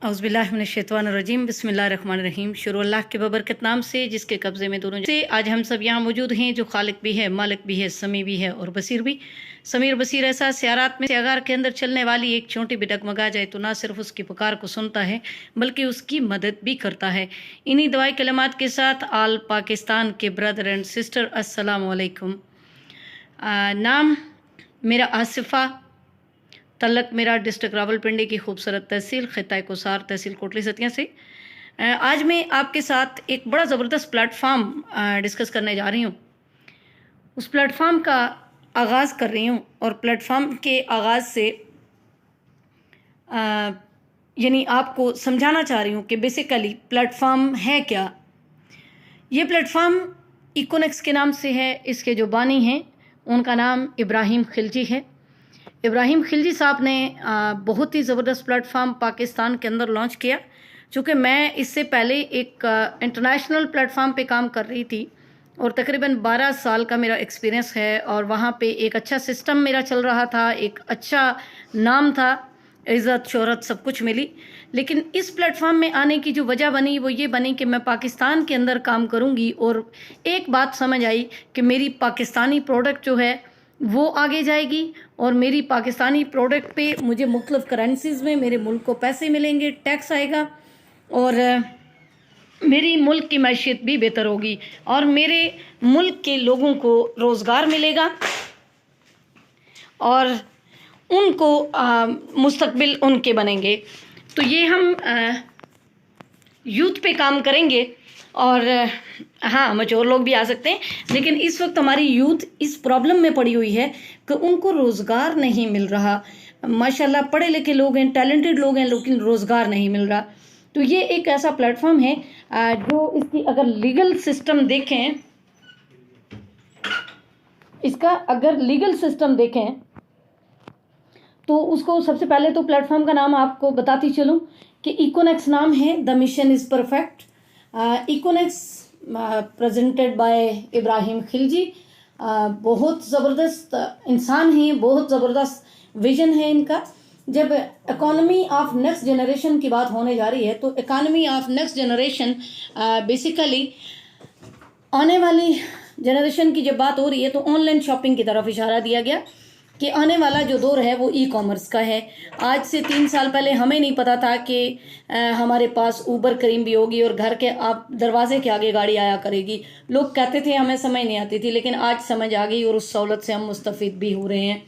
औज़ुबिल्लाहिमिनश्शैतानिर्रजीम बिस्मिल्लाहिर्रहमानिर्रहीम। शुरू अल्लाह के बबरकत नाम से जिसके कब्ज़े में दोनों से आज हम सब यहाँ मौजूद हैं, जो खालिक भी है, मालिक भी है, समी भी है और बसीर भी। समीर बसीर ऐसा सियारात में अगार के अंदर चलने वाली एक चोंटी भी डगमगा जाए तो ना सिर्फ उसकी पुकार को सुनता है बल्कि उसकी मदद भी करता है। इन्हीं दुआई कलमात के साथ आल पाकिस्तान के ब्रदर एंड सिस्टर, अस्सलामु अलैकुम। नाम मेरा आसिफ़ा, तलक मेरा डिस्ट्रिक्ट रावलपिंडी की खूबसूरत तहसील ख़िता कोसार तहसील कोटली सतिया से। आज मैं आपके साथ एक बड़ा ज़बरदस्त प्लेटफॉर्म डिस्कस करने जा रही हूँ। उस प्लेटफॉर्म का आगाज़ कर रही हूँ और प्लेटफॉर्म के आगाज़ से यानी आपको समझाना चाह रही हूँ कि बेसिकली प्लेटफॉर्म है क्या। ये प्लेटफॉर्म इकोनेक्स के नाम से है। इसके जो बानी हैं उनका नाम इब्राहिम खिलजी है। इब्राहिम खिलजी साहब ने बहुत ही ज़बरदस्त प्लेटफॉर्म पाकिस्तान के अंदर लॉन्च किया। चूँकि मैं इससे पहले एक इंटरनेशनल प्लेटफॉर्म पे काम कर रही थी और तकरीबन 12 साल का मेरा एक्सपीरियंस है और वहाँ पे एक अच्छा सिस्टम मेरा चल रहा था, एक अच्छा नाम था, इज़्ज़त शोहरत सब कुछ मिली। लेकिन इस प्लेटफॉर्म में आने की जो वजह बनी वो ये बनी कि मैं पाकिस्तान के अंदर काम करूँगी और एक बात समझ आई कि मेरी पाकिस्तानी प्रोडक्ट जो है वो आगे जाएगी और मेरी पाकिस्तानी प्रोडक्ट पे मुझे मुख्तलिफ करेंसीज़ में मेरे मुल्क को पैसे मिलेंगे, टैक्स आएगा और मेरी मुल्क की मैशियत भी बेहतर होगी और मेरे मुल्क के लोगों को रोज़गार मिलेगा और उनको मुस्तकबिल उनके बनेंगे। तो ये हम यूथ पे काम करेंगे और हाँ, मैच्योर लोग भी आ सकते हैं। लेकिन इस वक्त हमारी यूथ इस प्रॉब्लम में पड़ी हुई है कि उनको रोज़गार नहीं मिल रहा। माशाल्लाह पढ़े लिखे लोग हैं, टैलेंटेड लोग हैं, लेकिन रोज़गार नहीं मिल रहा। तो ये एक ऐसा प्लेटफॉर्म है जो इसकी अगर लीगल सिस्टम देखें, इसका अगर लीगल सिस्टम देखें तो उसको सबसे पहले तो प्लेटफॉर्म का नाम आपको बताती चलूँ कि इकोनेक्स नाम है। The mission is perfect. Econex presented by Ibrahim Khilji. बहुत ज़बरदस्त इंसान हैं, बहुत ज़बरदस्त विजन है इनका। जब इकोनॉमी ऑफ नेक्स्ट जनरेशन की बात होने जा रही है तो economy of next generation basically आने वाली जनरेशन की जब बात हो रही है तो ऑनलाइन शॉपिंग की तरफ इशारा दिया गया कि आने वाला जो दौर है वो ई कॉमर्स का है। आज से 3 साल पहले हमें नहीं पता था कि हमारे पास ऊबर करीम भी होगी और घर के आप दरवाजे के आगे गाड़ी आया करेगी। लोग कहते थे हमें समझ नहीं आती थी, लेकिन आज समझ आ गई और उस सहूलत से हम मुस्तफ़ीद भी हो रहे हैं।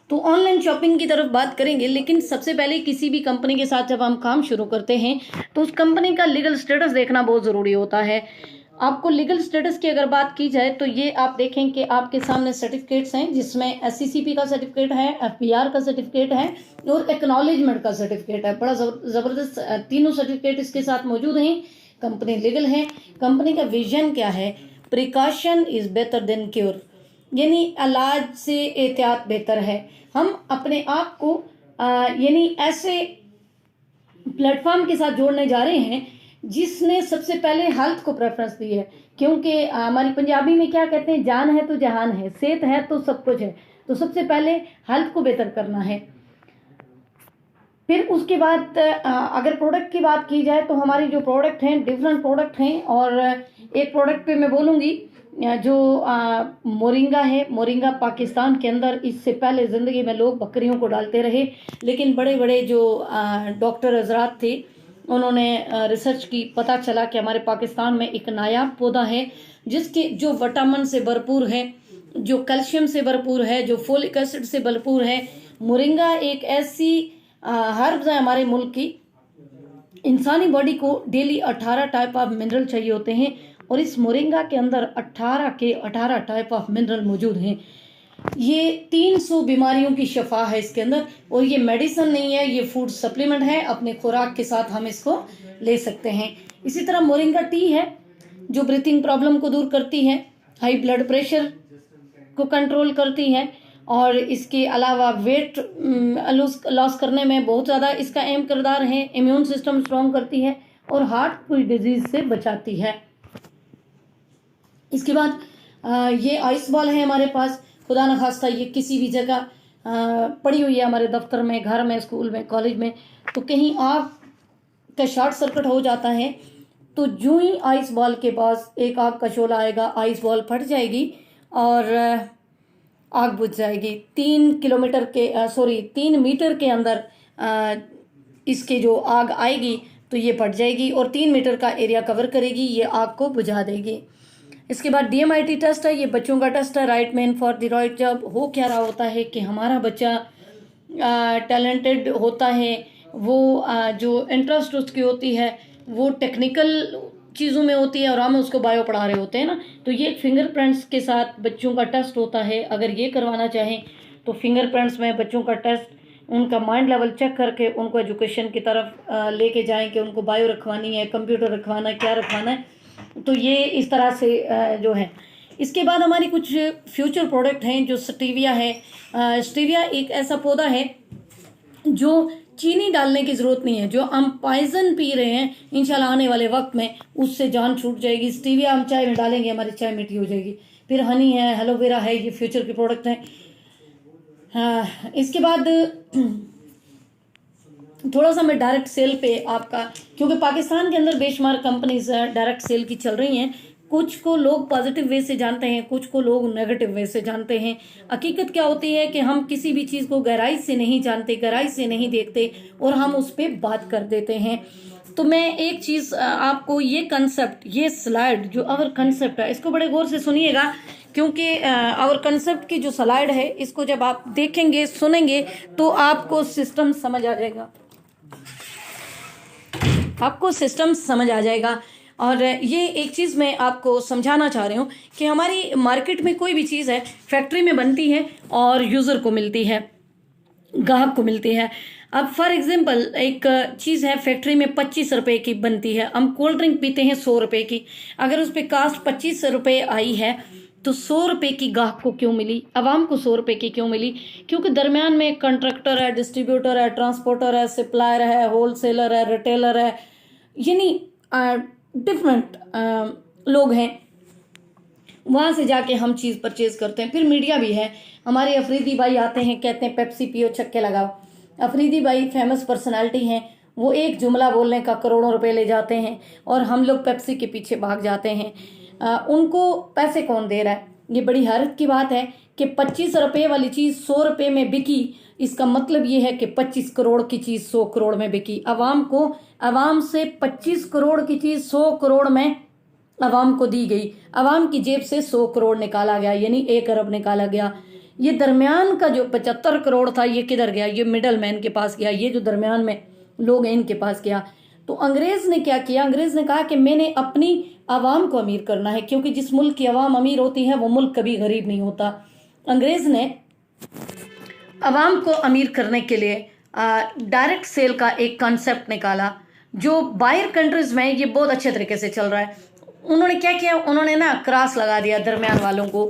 तो ऑनलाइन शॉपिंग की तरफ बात करेंगे, लेकिन सबसे पहले किसी भी कंपनी के साथ जब हम काम शुरू करते हैं तो उस कंपनी का लीगल स्टेटस देखना बहुत ज़रूरी होता है। आपको लीगल स्टेटस की अगर बात की जाए तो ये आप देखें कि आपके सामने सर्टिफिकेट्स हैं, जिसमें SCCP का सर्टिफिकेट है, FPR का सर्टिफिकेट है और एक्नॉलेजमेंट का सर्टिफिकेट है। बड़ा ज़बरदस्त तीनों सर्टिफिकेट इसके साथ मौजूद हैं। कंपनी लीगल है। कंपनी का विजन क्या है? Precaution is better than cure, यानी इलाज से एहतियात बेहतर है। हम अपने आप को यानी ऐसे प्लेटफॉर्म के साथ जोड़ने जा रहे हैं जिसने सबसे पहले हेल्थ को प्रेफरेंस दी है, क्योंकि हमारी पंजाबी में क्या कहते हैं, जान है तो जहान है, सेहत है तो सब कुछ है। तो सबसे पहले हेल्थ को बेहतर करना है। फिर उसके बाद अगर प्रोडक्ट की बात की जाए तो हमारी जो प्रोडक्ट हैं डिफरेंट प्रोडक्ट हैं और एक प्रोडक्ट पे मैं बोलूँगी जो मोरिंगा है। मोरिंगा पाकिस्तान के अंदर इससे पहले ज़िंदगी में लोग बकरियों को डालते रहे, लेकिन बड़े बड़े जो डॉक्टर हजरात थे उन्होंने रिसर्च की, पता चला कि हमारे पाकिस्तान में एक नायाब पौधा है जिसके जो विटामिन से भरपूर है, जो कैल्शियम से भरपूर है, जो फोलिक एसिड से भरपूर है। मोरिंगा एक ऐसी हर्ब्स है हमारे मुल्क की। इंसानी बॉडी को डेली 18 टाइप ऑफ मिनरल चाहिए होते हैं और इस मोरिंगा के अंदर 18 के 18 टाइप ऑफ मिनरल मौजूद हैं। ये 300 बीमारियों की शफा है इसके अंदर और ये मेडिसिन नहीं है, ये फूड सप्लीमेंट है। अपने खुराक के साथ हम इसको ले सकते हैं। इसी तरह मोरिंगा टी है जो ब्रीथिंग प्रॉब्लम को दूर करती है, हाई ब्लड प्रेशर को कंट्रोल करती है और इसके अलावा वेट लॉस करने में बहुत ज़्यादा इसका अहम किरदार है। इम्यून सिस्टम स्ट्रॉन्ग करती है और हार्ट की डिजीज से बचाती है। इसके बाद ये आइस बॉल है हमारे पास। खुदा न खास्ता ये किसी भी जगह पड़ी हुई है हमारे दफ्तर में, घर में, स्कूल में, कॉलेज में, तो कहीं आग का शॉर्ट सर्किट हो जाता है तो जो ही आइस बॉल के पास एक आग का शोला आएगा, आइस बॉल फट जाएगी और आग बुझ जाएगी। 3 मीटर के अंदर इसके जो आग आएगी तो ये फट जाएगी और 3 मीटर का एरिया कवर करेगी, ये आग को बुझा देगी। इसके बाद DMIT टेस्ट है, ये बच्चों का टेस्ट है, right man for the right job. हो क्या रहा होता है कि हमारा बच्चा टैलेंटेड होता है, वो जो इंटरेस्ट उसकी होती है वो टेक्निकल चीज़ों में होती है और हम उसको बायो पढ़ा रहे होते हैं ना, तो ये फिंगरप्रिंट्स के साथ बच्चों का टेस्ट होता है। अगर ये करवाना चाहें तो फिंगरप्रिंट्स में बच्चों का टेस्ट, उनका माइंड लेवल चेक करके उनको एजुकेशन की तरफ लेके जाएं कि उनको बायो रखवानी है, कंप्यूटर रखवाना है, क्या रखवाना है, तो ये इस तरह से जो है। इसके बाद हमारी कुछ फ्यूचर प्रोडक्ट हैं जो स्टीविया है। स्टीविया एक ऐसा पौधा है जो चीनी डालने की ज़रूरत नहीं है, जो हम पॉइजन पी रहे हैं इंशाल्लाह आने वाले वक्त में उससे जान छूट जाएगी। स्टीविया हम चाय में डालेंगे, हमारी चाय मीठी हो जाएगी। फिर हनी है, एलोवेरा है, ये फ्यूचर के प्रोडक्ट हैं। इसके बाद थोड़ा सा मैं डायरेक्ट सेल पे आपका, क्योंकि पाकिस्तान के अंदर बेशुमार कंपनीज डायरेक्ट सेल की चल रही हैं, कुछ को लोग पॉजिटिव वे से जानते हैं, कुछ को लोग नेगेटिव वे से जानते हैं। हकीकत क्या होती है कि हम किसी भी चीज़ को गहराई से नहीं जानते, गहराई से नहीं देखते और हम उस पर बात कर देते हैं। तो मैं एक चीज़ आपको, ये कंसेप्ट, ये स्लाइड जो आवर कंसेप्ट है, इसको बड़े गौर से सुनिएगा, क्योंकि आवर कंसेप्ट की जो स्लाइड है इसको जब आप देखेंगे, सुनेंगे तो आपको सिस्टम समझ आ जाएगा, आपको सिस्टम समझ आ जाएगा। और ये एक चीज़ मैं आपको समझाना चाह रही हूँ कि हमारी मार्केट में कोई भी चीज़ है फैक्ट्री में बनती है और यूज़र को मिलती है, ग्राहक को मिलती है। अब फॉर एग्जांपल एक चीज़ है फैक्ट्री में 25 रुपए की बनती है, हम कोल्ड ड्रिंक पीते हैं 100 रुपए की, अगर उस पर कास्ट 25 रुपए आई है तो 100 रुपए की ग्राहक को क्यों मिली, आवाम को 100 रुपए की क्यों मिली? क्योंकि दरमियान में कंट्रैक्टर है, डिस्ट्रीब्यूटर है, ट्रांसपोर्टर है, सप्लायर है, होलसेलर है, रिटेलर है, यानी डिफरेंट लोग हैं, वहाँ से जाके हम चीज़ परचेज करते हैं। फिर मीडिया भी है, हमारे अफरीदी भाई आते हैं, कहते हैं पेप्सी पियो, छक्के लगाओ। अफरीदी भाई फेमस पर्सनालिटी हैं, वो एक जुमला बोलने का करोड़ों रुपए ले जाते हैं और हम लोग पेप्सी के पीछे भाग जाते हैं। उनको पैसे कौन दे रहा है? ये बड़ी हैरत की बात है कि 25 रुपए वाली चीज़ 100 रुपए में बिकी, इसका मतलब ये है कि 25 करोड़ की चीज़ 100 करोड़ में बिकी। आवाम से 25 करोड़ की चीज़ 100 करोड़ में आवाम को दी गई, आवाम की जेब से 100 करोड़ निकाला गया, यानी 1 अरब निकाला गया। ये दरमियान का जो 75 करोड़ था ये किधर गया? ये मिडल मैन के पास गया, ये जो दरमियान में लोग हैं इनके पास गया। तो अंग्रेज ने क्या किया? अंग्रेज ने कहा कि मैंने अपनी आवाम को अमीर करना है, क्योंकि जिस मुल्क की आवाम अमीर होती है वो मुल्क कभी गरीब नहीं होता। अंग्रेज ने आवाम को अमीर करने के लिए डायरेक्ट सेल का एक कॉन्सेप्ट निकाला, जो बाहर कंट्रीज में ये बहुत अच्छे तरीके से चल रहा है। उन्होंने क्या किया? उन्होंने ना क्रॉस लगा दिया दरमियान वालों को,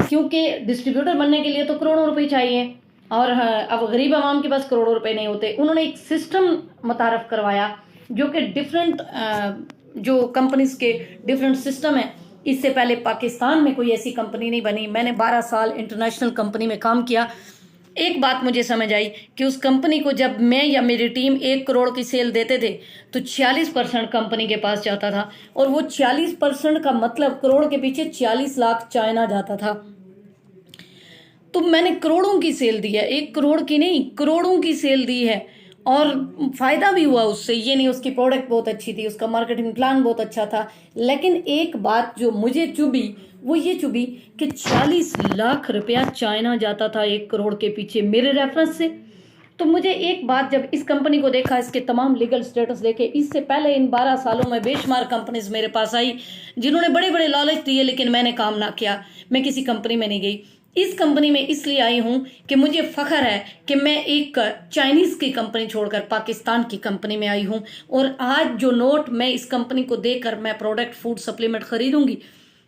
क्योंकि डिस्ट्रीब्यूटर बनने के लिए तो करोड़ों रुपए चाहिए और अब गरीब आवाम के पास करोड़ों रुपए नहीं होते। उन्होंने एक सिस्टम मुतारफ करवाया जो कि डिफरेंट जो कंपनीज के डिफरेंट सिस्टम है। इससे पहले पाकिस्तान में कोई ऐसी कंपनी नहीं बनी। मैंने 12 साल इंटरनेशनल कंपनी में काम किया। एक बात मुझे समझ आई कि उस कंपनी को जब मैं या मेरी टीम 1 करोड़ की सेल देते थे तो 40% कंपनी के पास जाता था, और वो 40% का मतलब करोड़ के पीछे 40 लाख चाइना जाता था। तो मैंने करोड़ों की सेल दी है, 1 करोड़ की नहीं, करोड़ों की सेल दी है, और फ़ायदा भी हुआ उससे। ये नहीं उसकी प्रोडक्ट बहुत अच्छी थी, उसका मार्केटिंग प्लान बहुत अच्छा था, लेकिन एक बात जो मुझे चुभी वो ये चुभी कि 40 लाख रुपया चाइना जाता था 1 करोड़ के पीछे मेरे रेफरेंस से। तो मुझे एक बात, जब इस कंपनी को देखा, इसके तमाम लीगल स्टेटस देखे, इससे पहले इन 12 सालों में बेशुमार कंपनीज मेरे पास आई जिन्होंने बड़े बड़े लालच दिए, लेकिन मैंने काम ना किया, मैं किसी कंपनी में नहीं गई। इस कंपनी में इसलिए आई हूं कि मुझे फख्र है कि मैं एक चाइनीज़ की कंपनी छोड़कर पाकिस्तान की कंपनी में आई हूं, और आज जो नोट मैं इस कंपनी को देकर मैं प्रोडक्ट फूड सप्लीमेंट खरीदूंगी,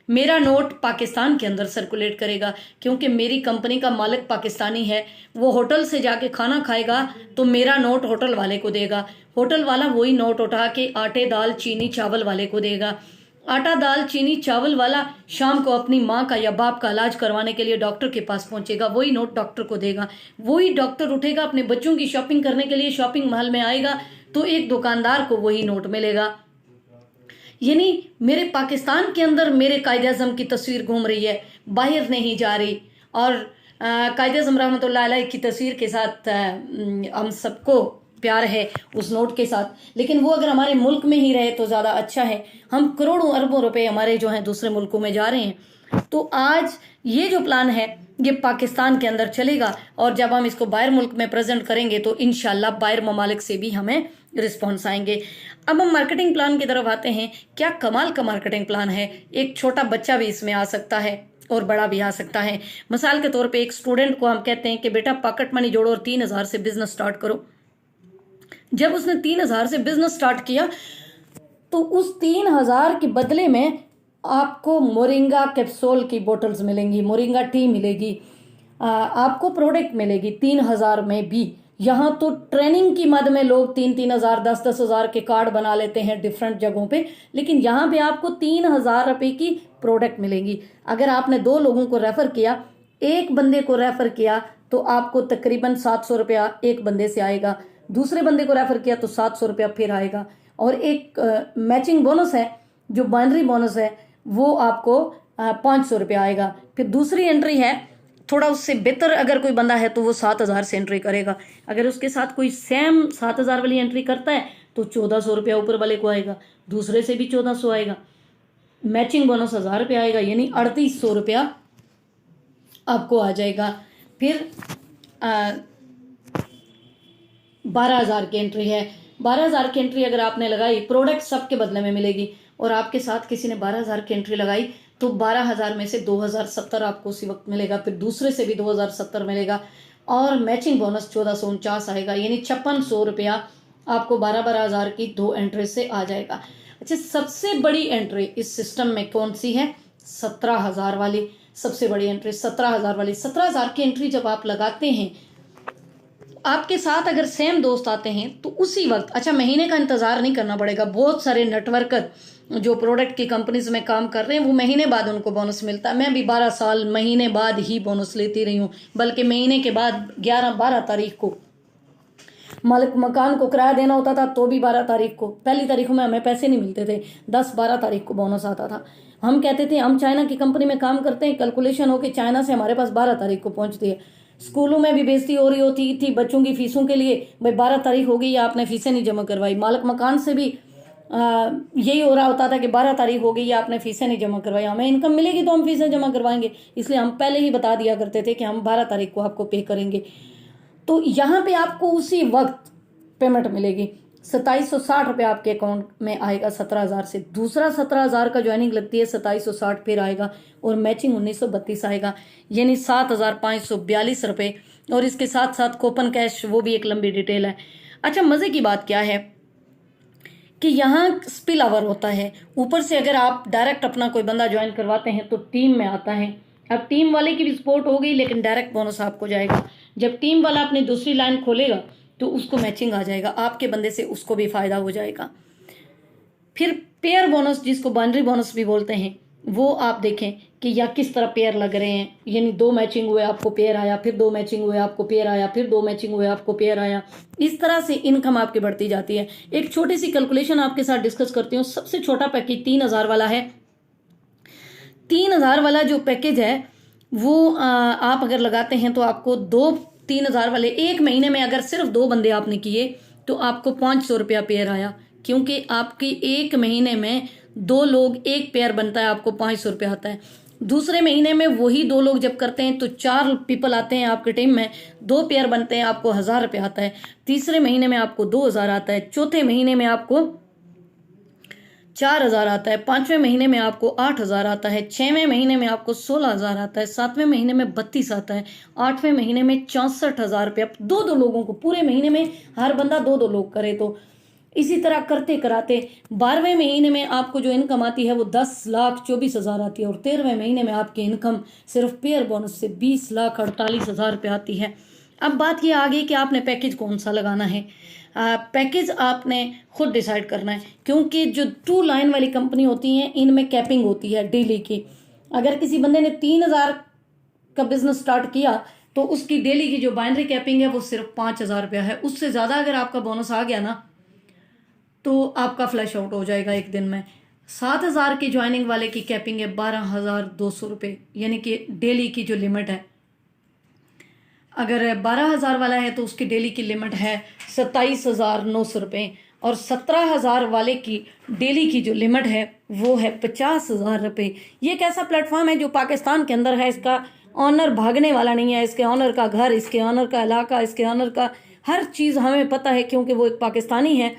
मेरा नोट पाकिस्तान के अंदर सर्कुलेट करेगा, क्योंकि मेरी कंपनी का मालिक पाकिस्तानी है। वो होटल से जाके खाना खाएगा तो मेरा नोट होटल वाले को देगा, होटल वाला वही नोट उठा के आटे दाल चीनी चावल वाले को देगा। आटा दाल चीनी चावल वाला शाम को अपनी माँ का या बाप का इलाज करवाने के लिए डॉक्टर के पास पहुंचेगा, वही नोट डॉक्टर को देगा। वही डॉक्टर उठेगा अपने बच्चों की शॉपिंग करने के लिए शॉपिंग मॉल में आएगा तो एक दुकानदार को वही नोट मिलेगा। यानी मेरे पाकिस्तान के अंदर मेरे कायदे आज़म की तस्वीर घूम रही है, बाहर नहीं जा रही। और कायदे आज़म रहमतुल्लाह अलैह की तस्वीर के साथ हम सबको प्यार है उस नोट के साथ, लेकिन वो अगर हमारे मुल्क में ही रहे तो ज़्यादा अच्छा है। हम करोड़ों अरबों रुपए हमारे जो हैं दूसरे मुल्कों में जा रहे हैं। तो आज ये जो प्लान है ये पाकिस्तान के अंदर चलेगा और जब हम इसको बाहर मुल्क में प्रेजेंट करेंगे तो इंशाल्लाह बाहर ममालिक से भी हमें रिस्पॉन्स आएंगे। अब हम मार्केटिंग प्लान की तरफ आते हैं। क्या कमाल का मार्केटिंग प्लान है। एक छोटा बच्चा भी इसमें आ सकता है और बड़ा भी आ सकता है। मिसाल के तौर पे एक स्टूडेंट को हम कहते हैं कि बेटा पॉकेट मनी जोड़ो और 3,000 से बिजनेस स्टार्ट करो। जब उसने 3,000 से बिजनेस स्टार्ट किया तो उस 3,000 के बदले में आपको मोरिंगा कैप्सूल की बोतल्स मिलेंगी, मोरिंगा टी मिलेगी, आपको प्रोडक्ट मिलेगी 3,000 में भी। यहाँ तो ट्रेनिंग की मद में लोग 3,000 10,000 के कार्ड बना लेते हैं डिफरेंट जगहों पे, लेकिन यहाँ पे आपको 3,000 रुपए की प्रोडक्ट मिलेंगी। अगर आपने 2 लोगों को रेफर किया, एक बंदे को रेफर किया तो आपको तकरीबन 700 रुपया एक बंदे से आएगा, दूसरे बंदे को रेफर किया तो 700 रुपया फिर आएगा। और एक मैचिंग बोनस है जो बाइनरी बोनस है वो आपको 500 रुपया आएगा। फिर दूसरी एंट्री है थोड़ा उससे बेहतर, अगर कोई बंदा है तो वो 7,000 से एंट्री करेगा। अगर उसके साथ कोई सेम 7,000 वाली एंट्री करता है तो 1,400 रुपया ऊपर वाले को आएगा, दूसरे से भी 1,400 आएगा, मैचिंग बोनस 1,000 रुपया आएगा, यानी 3,800 रुपया आपको आ जाएगा। फिर 12,000 की एंट्री है। 12,000 की एंट्री अगर आपने लगाई, प्रोडक्ट सबके बदले में मिलेगी और आपके साथ किसी ने 12,000 की एंट्री लगाई तो 12,000 में से 2,070 आपको उसी वक्त मिलेगा, फिर दूसरे से भी 2,070 मिलेगा और मैचिंग बोनस 1,449 आएगा, यानी 5,600 रुपया आपको 12,000 की 2 एंट्री से आ जाएगा। अच्छा, सबसे बड़ी एंट्री इस सिस्टम में कौन सी है? 17,000 वाली सबसे बड़ी एंट्री 17,000 वाली। 17,000 की एंट्री जब आप लगाते हैं, आपके साथ अगर सेम दोस्त आते हैं तो उसी वक्त, अच्छा महीने का इंतजार नहीं करना पड़ेगा। बहुत सारे नेटवर्कर जो प्रोडक्ट की कंपनीज में काम कर रहे हैं वो महीने बाद उनको बोनस मिलता है। मैं भी 12 साल महीने बाद ही बोनस लेती रही हूँ, बल्कि महीने के बाद 11-12 तारीख को मालिक मकान को किराया देना होता था तो भी 12 तारीख को, पहली तारीख में हमें पैसे नहीं मिलते थे, 10-12 तारीख को बोनस आता था। हम कहते थे हम चाइना की कंपनी में काम करते हैं, कैलकुलेशन हो कि चाइना से हमारे पास 12 तारीख को पहुंचती है। स्कूलों में भी बेइज्जती हो रही होती थी बच्चों की फीसों के लिए, भाई 12 तारीख हो गई या आपने फीसें नहीं जमा करवाई। मालिक मकान से भी यही हो रहा होता था कि 12 तारीख हो गई या आपने फीसें नहीं जमा करवाई, हमें इनकम मिलेगी तो हम फीसें जमा करवाएंगे, इसलिए हम पहले ही बता दिया करते थे कि हम 12 तारीख को आपको पे करेंगे। तो यहाँ पे आपको उसी वक्त पेमेंट मिलेगी। 2,760 रुपये आपके अकाउंट में आएगा 17,000 से। दूसरा 17,000 का ज्वाइनिंग लगती है, 2,760 फिर आएगा और मैचिंग 1,932 आएगा, यानी 7,542 रुपये। और इसके साथ साथ कूपन कैश, वो भी एक लंबी डिटेल है। अच्छा, मजे की बात क्या है कि यहाँ स्पिल ओवर होता है। ऊपर से अगर आप डायरेक्ट अपना कोई बंदा ज्वाइन करवाते हैं तो टीम में आता है। अब टीम वाले की भी सपोर्ट हो गई, लेकिन डायरेक्ट बोनस आपको जाएगा। जब टीम वाला अपनी दूसरी लाइन खोलेगा तो उसको मैचिंग आ जाएगा, आपके बंदे से उसको भी फायदा हो जाएगा। फिर पेयर बोनस, जिसको बाइनरी बोनस भी बोलते हैं, वो आप देखें कि या किस तरह पेयर लग रहे हैं, यानी 2 मैचिंग हुए आपको पेयर आया, फिर 2 मैचिंग हुए आपको पेयर आया, फिर 2 मैचिंग हुए आपको पेयर आया। इस तरह से इनकम आपकी बढ़ती जाती है। एक छोटी सी कैलकुलेशन आपके साथ डिस्कस करती हूँ। सबसे छोटा पैकेज 3,000 वाला है। 3,000 वाला जो पैकेज है वो आप अगर लगाते हैं तो आपको 3,000 वाले एक महीने में अगर सिर्फ 2 बंदे आपने किए तो आपको 500 रुपया पेयर आया, क्योंकि आपकी एक महीने में 2 लोग एक पेयर बनता है, आपको 500 रुपया आता है। दूसरे महीने में वही 2 लोग जब करते हैं तो 4 पीपल आते हैं आपके टीम में, 2 पेयर बनते हैं, आपको 1,000 रुपया आता है। तीसरे महीने में आपको 2,000 आता है, चौथे महीने में आपको 4,000 आता है, 5वें महीने में आपको 8,000 आता है, 6वें महीने में आपको 16,000 आता है, 7वें महीने में 32 आता है, 8वें महीने में 64,000 रुपया। 2-2 लोगों को पूरे महीने में हर बंदा 2-2 लोग करे तो इसी तरह करते कराते 12वें महीने में आपको जो इनकम आती है वो 10,24,000 आती है और 13वें महीने में आपकी इनकम सिर्फ पेयर बोनस से 20,48,000 रुपये आती है। अब बात ये आ गई कि आपने पैकेज कौन सा लगाना है। पैकेज आपने खुद डिसाइड करना है, क्योंकि जो 2 लाइन वाली कंपनी होती हैं इनमें कैपिंग होती है डेली की। अगर किसी बंदे ने 3000 का बिजनेस स्टार्ट किया तो उसकी डेली की जो बाइनरी कैपिंग है वो सिर्फ 5000 रुपया है। उससे ज़्यादा अगर आपका बोनस आ गया ना तो आपका फ्लैश आउट हो जाएगा एक दिन में। 7000 की ज्वाइनिंग वाले की कैपिंग है 12200 रुपये, यानी कि डेली की जो लिमिट है। अगर 12000 वाला है तो उसकी डेली की लिमिट है 27900 रुपये, और 17000 वाले की डेली की जो लिमिट है वो है 50000 रुपये। ये एक ऐसा प्लेटफॉर्म है जो पाकिस्तान के अंदर है, इसका ऑनर भागने वाला नहीं है, इसके ऑनर का घर, इसके ऑनर का इलाका, इसके ऑनर का हर चीज़ हमें पता है, क्योंकि वो एक पाकिस्तानी है।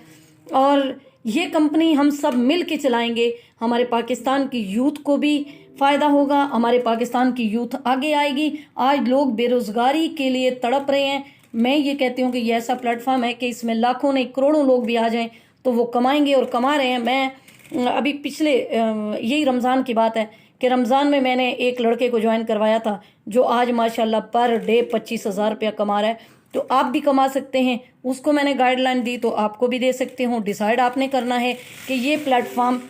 और ये कंपनी हम सब मिल के चलाएंगे, हमारे पाकिस्तान की यूथ को भी फ़ायदा होगा, हमारे पाकिस्तान की यूथ आगे आएगी। आज लोग बेरोज़गारी के लिए तड़प रहे हैं, मैं ये कहती हूँ कि ये ऐसा प्लेटफॉर्म है कि इसमें लाखों नहीं करोड़ों लोग भी आ जाएं तो वो कमाएंगे और कमा रहे हैं। मैं अभी पिछले यही रमज़ान की बात है कि रमज़ान में मैंने एक लड़के को ज्वाइन करवाया था जो आज माशाल्लाह पर डे 25,000 रुपया कमा रहा है। तो आप भी कमा सकते हैं, उसको मैंने गाइडलाइन दी तो आपको भी दे सकते हो। डिसाइड आपने करना है कि ये प्लेटफॉर्म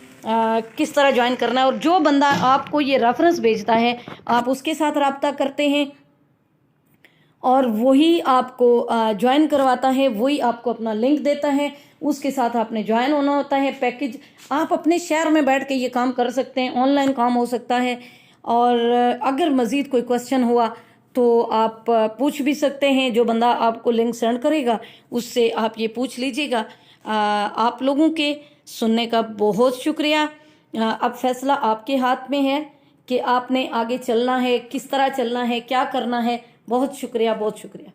किस तरह ज्वाइन करना है, और जो बंदा आपको ये रेफरेंस भेजता है आप उसके साथ रब्ता करते हैं और वही आपको ज्वाइन करवाता है, वही आपको अपना लिंक देता है, उसके साथ आपने ज्वाइन होना होता है। पैकेज आप अपने शहर में बैठ के ये काम कर सकते हैं, ऑनलाइन काम हो सकता है। और अगर मज़ीद कोई क्वेश्चन हुआ तो आप पूछ भी सकते हैं, जो बंदा आपको लिंक सेंड करेगा उससे आप ये पूछ लीजिएगा। आप लोगों के सुनने का बहुत शुक्रिया। अब फैसला आपके हाथ में है कि आपने आगे चलना है, किस तरह चलना है, क्या करना है। बहुत शुक्रिया, बहुत शुक्रिया।